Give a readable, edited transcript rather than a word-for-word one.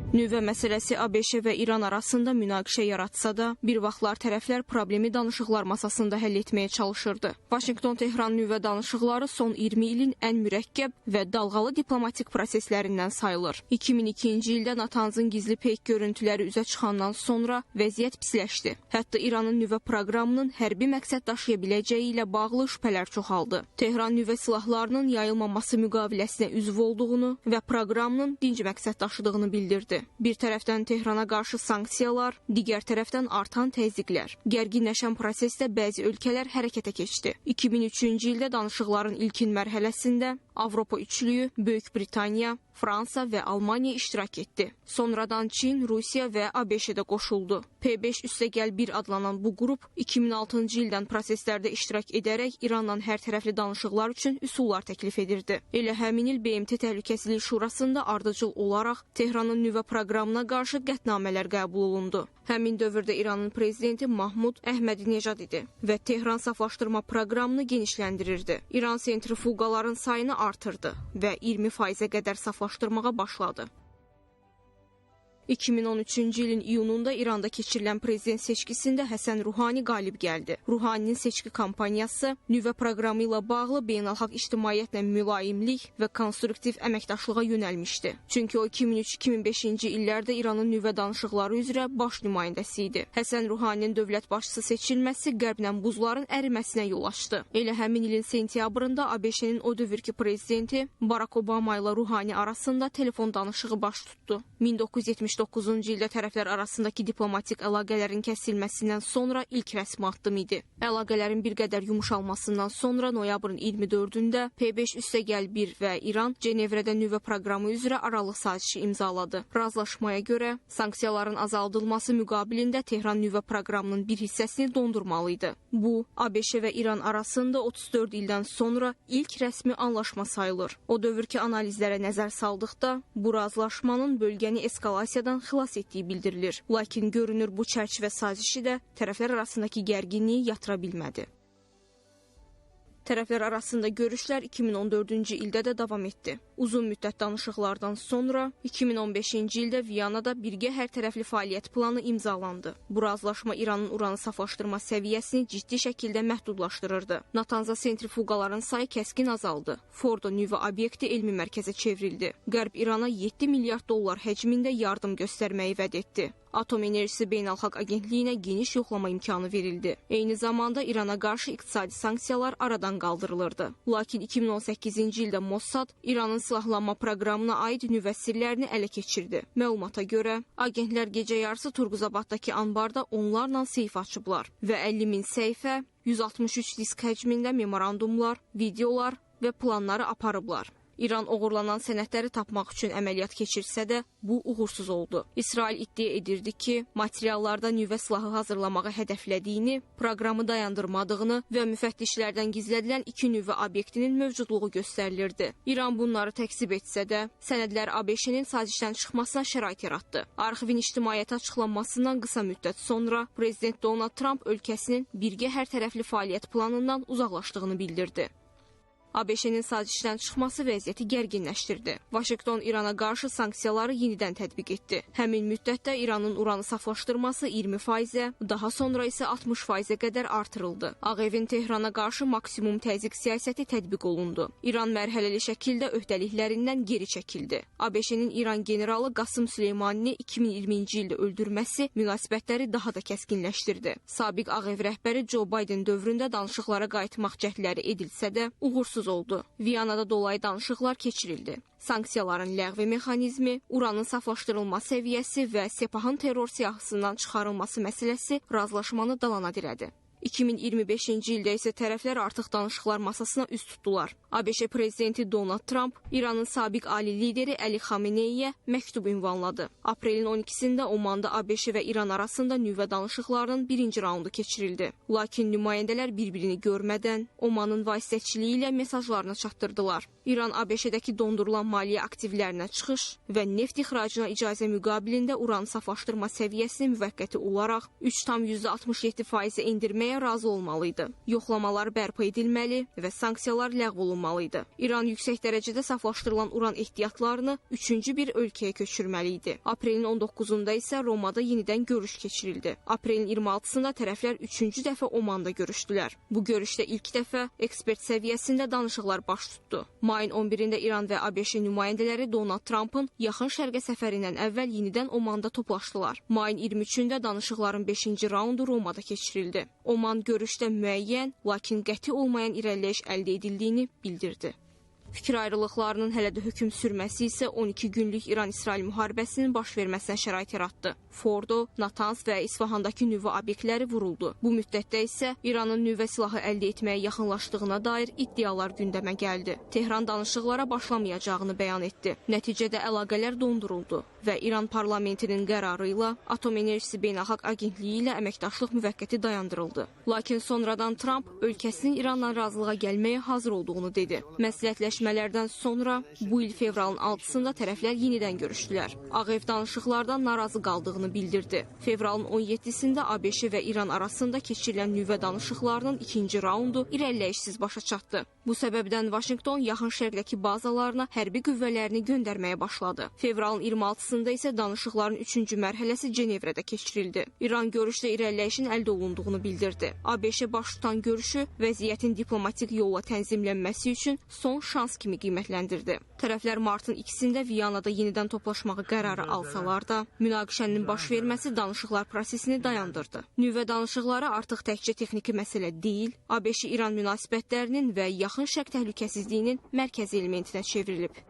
Nüvə məsələsi ABŞ və İran arasında münaqişə yaratsa da, bir vaxtlar tərəflər problemi danışıqlar masasında həll etməyə çalışırdı. Vaşinqton-Tehran nüvə danışıqları son 20 ilin ən mürəkkəb və dalğalı diplomatik proseslərindən sayılır. 2002-ci ildə Natanzın gizli peyk görüntüləri üzə çıxandan sonra vəziyyət pisləşdi. Hətta İranın nüvə proqramının hərbi məqsəd daşıya biləcəyi ilə bağlı şübhələr çoxaldı. Tehran nüvə silahlarının yayılmaması müqaviləsinə üzv olduğunu və proqramının dinc məqsəd daşıdığını bildirdi. Bir tərəfdən Tehrana qarşı sanksiyalar, digər tərəfdən artan təzyiqlər. Gərginləşən prosesdə bəzi ölkələr hərəkətə keçdi. 2003-cü ildə danışıqların ilkin mərhələsində Avropa üçlüyü, Böyük Britaniya, Fransa və Almaniya iştirak etdi. Sonradan Çin, Rusiya və ABŞ də qoşuldu. P5+1 adlanan bu qrup 2006-cı ildən proseslərdə iştirak edərək İranla hərtərəfli danışıqlar üçün üsullar təklif edirdi. Elə həmin il BMT Təhlükəsizlik Şurasında ardıcıl olaraq Tehranın nüvə proqramına qarşı qətnamələr qəbul olundu. Həmin dövrdə İranın prezidenti Mahmud Əhmədinejad idi və Tehran saflaşdırma proqramını genişləndirirdi. İran sentrifuqaların sayını artırdı və 20%-ə qədər saflaşdırmağa başladı. 2013-cü ilin iyununda İranda keçirilən prezident seçkisində Həsən Ruhani qalib gəldi. Ruhaninin seçki kampaniyası nüvə proqramı ilə bağlı beynəlxalq ictimaiyyətlə mülayimlik və konstruktiv əməkdaşlığa yönəlmişdi. Çünki o 2003-2005-ci illərdə İranın nüvə danışıqları üzrə baş nümayəndəsi idi. Həsən Ruhaninin dövlət başçısı seçilməsi qərblə buzların əriməsinə yol açdı. Elə həmin ilin sentyabrında ABŞ-nin o dövrki prezidenti Barack Obama ilə Ruhani arasında telefon danışığı baş tutdu. 1979-cu ildə tərəflər arasındakı diplomatik əlaqələrin kəsilməsindən sonra ilk rəsmi addım idi. Əlaqələrin bir qədər yumuşalmasından sonra noyabrın 24-də P5+1 və İran Cenevrədə nüvə proqramı üzrə aralıq sazişi imzaladı. Razılaşmaya görə sanksiyaların azaldılması müqabilində Tehran nüvə proqramının bir hissəsini dondurmalı idi. Bu, ABŞ və İran arasında 34 ildən sonra ilk rəsmi anlaşma sayılır. O dövrki analizlərə nəzər saldıqda bu razılaşmanın bölgəni eskalasiyadan xilas etdiyi bildirilir. Lakin görünür bu çərçivə sazişi də tərəflər arasındakı gərginliyi yatıra bilmədi. Tərəflər arasında görüşlər 2014-cü ildə də davam etdi. Uzun müddət danışıqlardan sonra 2015-ci ildə Viyanada birgə hərtərəfli fəaliyyət planı imzalandı. Bu razılaşma İranın uranı saflaşdırma səviyyəsini ciddi şəkildə məhdudlaşdırırdı. Natanza sentrifuqaların sayı kəskin azaldı. Fordo nüvə obyekti elmi mərkəzə çevrildi. Qərb İrana 7 milyard dollar həcmində yardım göstərməyi vəd etdi. Atom Enerjisi Beynəlxalq Agentliyinə geniş yoxlama imkanı verildi. Eyni zamanda İrana qarşı iqtisadi sanksiyalar aradan qaldırılırdı. Lakin 2018-ci ildə Mossad İranın silahlanma proqramına aid nüvə sirlərini ələ keçirdi. Məlumata görə, agentlər gecə yarısı Turquzabaddakı anbarda onlarla seyf açıblar və 50 min səhifə, 163 disk həcmində memorandumlar, videolar və planları aparıblar. İran oğurlanan sənədləri tapmaq üçün əməliyyat keçirsə də, bu uğursuz oldu. İsrail iddia edirdi ki, materiallarda nüvə silahı hazırlamağı hədəflədiyini, proqramı dayandırmadığını və müfəttişlərdən gizlədilən 2 nüvə obyektinin mövcudluğu göstərilirdi. İran bunları təkzib etsə də, sənədlər ABŞ-nin sazişdən çıxmasına şərait yaratdı. Arxivin ictimaiyyətə açıqlanmasından qısa müddət sonra Prezident Donald Trump ölkəsinin birgə hərtərəfli fəaliyyət planından uzaqlaşdığını bildirdi. ABŞ-nin sazişdən çıxması vəziyyəti gərginləşdirdi. Vaşinqton İrana qarşı sanksiyaları yenidən tətbiq etdi. Həmin müddətdə İranın uranı saflaşdırması 20%-ə, daha sonra isə 60%-ə qədər artırıldı. Ağ Evin Tehrana qarşı maksimum təzyiq siyasəti tətbiq olundu. İran mərhələli şəkildə öhdəliklərindən geri çəkildi. ABŞ-nin İran generalı Qasım Süleymanini 2020-ci ildə öldürməsi münasibətləri daha da kəskinləşdirdi. Sabiq Ağ Ev rəhbəri Joe Biden dövründə danışıqlara qayıtmaq cəhdləri edilsə də, uğursuz oldu. Viyanada dolayı danışıqlar keçirildi. Sanksiyaların ləğvi mexanizmi, uranın saflaşdırılma səviyyəsi və Sepahın terror siyahısından çıxarılması məsələsi razılaşmanı dalana dirədi. 2025-ci ildə isə tərəflər artıq danışıqlar masasına üz tutdular. ABŞ prezidenti Donald Trump İranın sabiq ali lideri Əli Xameneiyə məktub ünvanladı. Aprelin 12-sində Omanda ABŞ və İran arasında nüvə danışıqlarının birinci raundu keçirildi. Lakin nümayəndələr bir-birini görmədən Omanın vasitəçiliyi ilə mesajlarını çatdırdılar. İran ABŞ-dəki dondurulan maliyyə aktivlərinə çıxış və neft ixracına icazə müqabilində uran saflaşdırma səviyyəsini müvəqqəti olaraq 3,67%-ə endirmək görüşməyə razı olmalıydı. Yoxlamalar bərpa edilməli və sanksiyalar ləğv olunmalıydı. İran yüksək dərəcədə saflaşdırılan uran ehtiyatlarını üçüncü bir ölkəyə köçürməli idi. Aprelin 19-da isə Romada yenidən görüş keçirildi. Aprelin 26-sında tərəflər üçüncü dəfə Omanda görüşdülər. Bu görüşdə ilk dəfə ekspert səviyyəsində danışıqlar baş tutdu. Mayın 11-də İran və ABŞ nümayəndələri Donald Trumpın yaxın şərqə səfərindən əvvəl yenidən Omanda toplaşdılar. Mayın 23-də danışıqların 5-ci raundu Romada keçirildi. Oman görüşdə müəyyən, lakin qəti olmayan irəliləyiş əldə edildiyini bildirdi. Fikir ayrılıqlarının hələ də hökm sürməsi isə 12 günlük İran-İsrail müharibəsinin baş verməsinə şərait yaratdı. Fordo, Natans və İsfahandakı nüvə obyektləri vuruldu. Bu müddətdə isə İranın nüvə silahı əldə etməyə yaxınlaşdığına dair iddialar gündəmə gəldi. Tehran danışıqlara başlamayacağını bəyan etdi. Nəticədə əlaqələr donduruldu və İran parlamentinin qərarı ilə Atom Enerjisi Beynəlxalq Agentliyi ilə əməkdaşlıq müvəqqəti dayandırıldı. Lakin sonradan Trump ölkəsinin İranla razılığa gəlməyə hazır olduğunu dedi. Məsləhətləşmələrdən sonra bu il fevralın 6-sında tərəflər yenidən görüşdülər. Ağ Ev danışıqlardan narazı qaldığını bildirdi. Fevralın 17-sində ABŞ və İran arasında keçirilən nüvə danışıqlarının ikinci raundu irəliləyişsiz başa çatdı. Bu səbəbdən Vaşinqton yaxın şərqdəki bazalarına hərbi qüvvələrini göndərməyə başladı. Fevralın 26-sında isə danışıqların üçüncü mərhələsi Cenevrədə keçirildi. İran görüşdə irəliləyişin əldə olunduğunu bildirdi. ABŞ baş tutan görüşü vəziyyətin diplomatik yolla tənzimlənməsi üçün son şans kimi qiymətləndirdi. Tərəflər martın 2-sində Viyanada yenidən toplaşmağı qərarı alsalar da, münaqişənin baş verməsi danışıqlar prosesini dayandırdı. Nüvə danışıqları artıq təkcə texniki məsələ deyil, ABŞ-İran münasibətlərinin və yaxın şərq təhlükəsizliyinin mərkəzi elementinə çevrilib.